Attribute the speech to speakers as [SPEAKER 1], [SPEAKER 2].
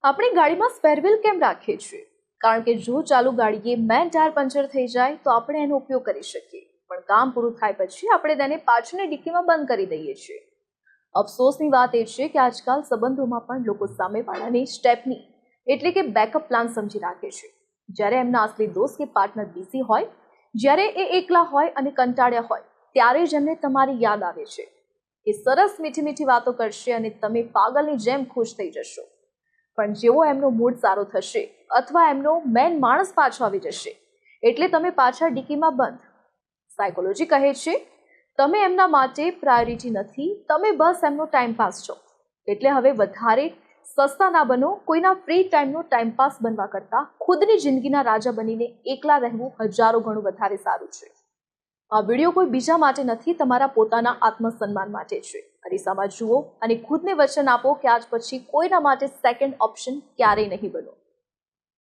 [SPEAKER 1] આપણી ગાડીમાં spare wheel કેમ રાખીએ છીએ? કારણ કે જો ચાલુ ગાડીએ મેન ટાયર પંચર થઈ જાય તો આપણે એનો ઉપયોગ કરી શકીએ, પણ કામ પૂરું થાય પછી આપણે તેને પાછળની ડિક્કીમાં બંધ કરી દઈએ છીએ. અફસોસની વાત એ છે કે આજકાલ સંબંધોમાં પણ લોકો સામેવાળાની સ્ટેપની એટલે કે બેકઅપ પ્લાન સમજી રાખે છે. જ્યારે એમના અસલી દોસ્ત કે પાર્ટનર બિઝી હોય, જ્યારે એ એકલા હોય અને કંટાળ્યા હોય, ત્યારે જ એમને તમારી યાદ આવે છે. એ સરસ મીઠી મીઠી વાતો કરશે અને તમે પાગલની જેમ ખુશ થઈ જશો. પણ જેવો એમનો મૂડ સારો થશે અથવા એમનો મેન માણસ પાછો આવી જશે એટલે તમે પાછા ડિક્કીમાં બંધ. સાયકોલોજી કહે છે તમે એમના માટે પ્રાયોરિટી નથી, તમે બસ એમનો ટાઈમપાસ છો. એટલે હવે વધારે સસ્તા ના બનો. કોઈના ફ્રી ટાઈમનો ટાઈમપાસ બનવા કરતાં ખુદની જિંદગીના રાજા બનીને એકલા રહેવું હજારો ગણું વધારે સારું છે. આ વિડીયો કોઈ બીજા માટે નથી, તમારા પોતાના આત્મસન્માન માટે છે. અરીસામાં જુઓ અને ખુદને વચન આપો કે આજ પછી કોઈના માટે સેકન્ડ ઓપ્શન ક્યારેય નહીં બનો.